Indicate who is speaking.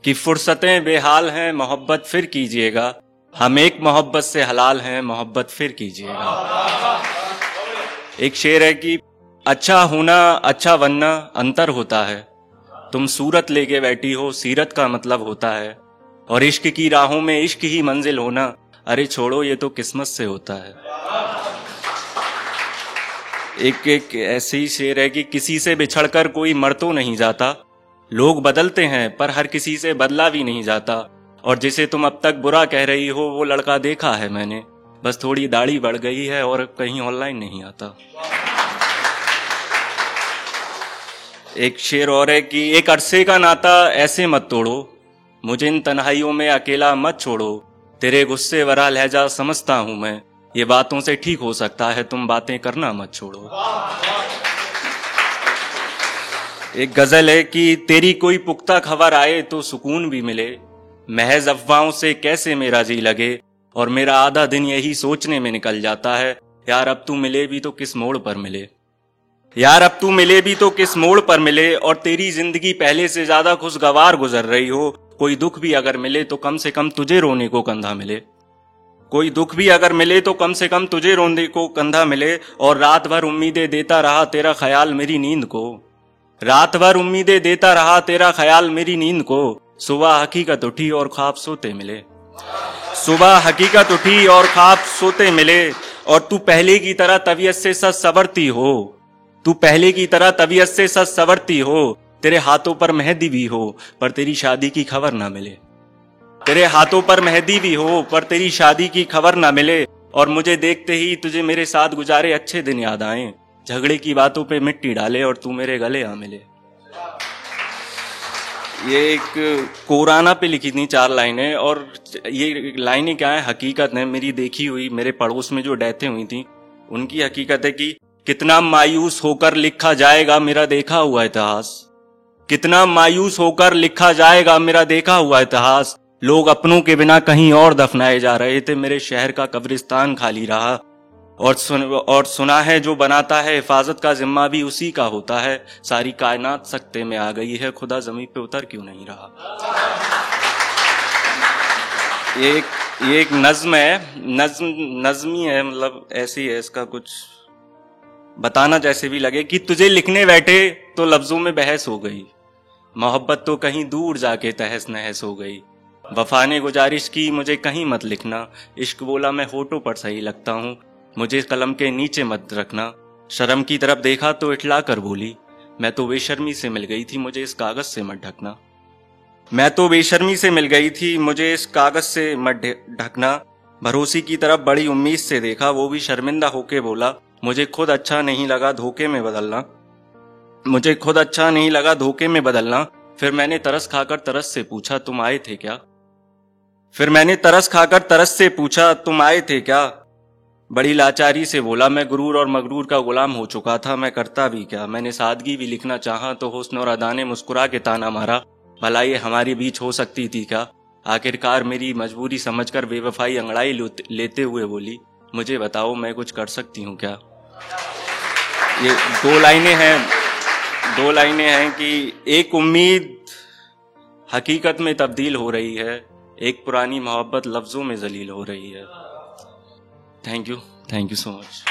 Speaker 1: कि फुर्सतें बेहाल हैं, मोहब्बत फिर कीजिएगा। हम एक मोहब्बत से हलाल हैं, मोहब्बत फिर कीजिएगा। एक शेर है कि अच्छा होना अच्छा बनना अंतर होता है, तुम सूरत लेके बैठी हो सीरत का मतलब होता है, और इश्क की राहों में इश्क ही मंजिल होना, अरे छोड़ो ये तो किस्मत से होता है। एक ऐसे ही शेर है कि किसी से बिछड़कर कोई मर तो नहीं जाता, लोग बदलते हैं पर हर किसी से बदला भी नहीं जाता, और जिसे तुम अब तक बुरा कह रही हो वो लड़का देखा है मैंने, बस थोड़ी दाढ़ी बढ़ गई है और कहीं ऑनलाइन नहीं आता। एक शेर और है कि एक अरसे का नाता ऐसे मत तोड़ो, मुझे इन तन्हाइयों में अकेला मत छोड़ो, तेरे गुस्से भरा लहजा समझता हूं मैं, ये बातों से ठीक हो सकता है तुम बातें करना मत छोड़ो। एक गजल है कि तेरी कोई पुख्ता खबर आए तो सुकून भी मिले, महज अफवाहों से कैसे मेरा जी लगे, और मेरा आधा दिन यही सोचने में निकल जाता है, यार अब तू मिले भी तो किस मोड़ पर मिले, यार अब तू मिले भी तो किस मोड़ पर मिले, और तेरी जिंदगी पहले से ज्यादा खुशगवार गुजर रही हो, कोई दुख भी अगर मिले तो कम से कम तुझे रोने को कंधा मिले, कोई दुख भी अगर मिले तो कम से कम तुझे रोने को कंधा मिले, और रात भर उम्मीदें देता रहा तेरा ख्याल मेरी नींद को, रात भर उम्मीदें देता रहा तेरा ख्याल मेरी नींद को, सुबह हकीकत उठी और ख्वाब सोते मिले, सुबह हकीकत उठी और ख्वाब सोते मिले, और तू पहले की तरह तबीयत से सच सवरती हो, तू पहले की तरह तबीयत से सच सवरती हो, तेरे हाथों पर मेहंदी भी हो पर तेरी शादी की खबर ना मिले, तेरे हाथों पर मेहंदी भी हो पर तेरी शादी की खबर ना मिले, और मुझे देखते ही तुझे मेरे साथ गुजारे अच्छे दिन याद आए, झगड़े की बातों पे मिट्टी डाले और तू मेरे गले आ मिले। ये एक कोराना पे लिखी थी 4 लाइनें, और ये लाइनें क्या है, हकीकत है मेरी देखी हुई, मेरे पड़ोस में जो डेथें हुई थी उनकी हकीकत है कि कितना मायूस होकर लिखा जाएगा मेरा देखा हुआ इतिहास, कितना मायूस होकर लिखा जाएगा मेरा देखा हुआ इतिहास, लोग अपनों के बिना कहीं और दफनाए जा रहे थे, मेरे शहर का कब्रिस्तान खाली रहा, और सुना है जो बनाता है हिफाजत का जिम्मा भी उसी का होता है, सारी कायनात सकते में आ गई है, खुदा जमीन पे उतर क्यों नहीं रहा। ये एक नज्म है, नज्मी है, मतलब ऐसी है, इसका कुछ बताना जैसे भी लगे कि तुझे लिखने बैठे तो लफ्जों में बहस हो गई, मोहब्बत तो कहीं दूर जाके तहस नहस हो गई, वफा ने गुजारिश की मुझे कहीं मत लिखना, इश्क बोला मैं होठों पर सही लगता हूँ, मुझे कलम के नीचे मत रखना, शर्म की तरफ देखा तो इठला कर बोली, मैं तो बेशर्मी से मिल गई थी मुझे इस कागज से मत ढकना, मैं तो बेशर्मी से मिल गई थी मुझे इस कागज से मत ढकना, भरोसी की तरफ बड़ी उम्मीद से देखा वो भी शर्मिंदा होके बोला, मुझे खुद अच्छा नहीं लगा धोखे में बदलना, मुझे खुद अच्छा नहीं लगा धोखे में बदलना, फिर मैंने तरस खाकर तरस से पूछा तुम आए थे क्या, फिर मैंने तरस खाकर तरस से पूछा तुम आए थे क्या, बड़ी लाचारी से बोला मैं गुरूर और मगरूर का गुलाम हो चुका था, मैं करता भी क्या, मैंने सादगी भी लिखना चाहा तो हुस्न और अदा ने मुस्कुरा के ताना मारा, भला ये हमारी बीच हो सकती थी क्या, आखिरकार मेरी मजबूरी समझकर बेवफाई अंगड़ाई लेते हुए बोली, मुझे बताओ मैं कुछ कर सकती हूँ क्या। ये 2 लाइनें हैं कि एक उम्मीद हकीकत में तब्दील हो रही है, एक पुरानी मोहब्बत लफ्जों में जलील हो रही है। Thank you so much.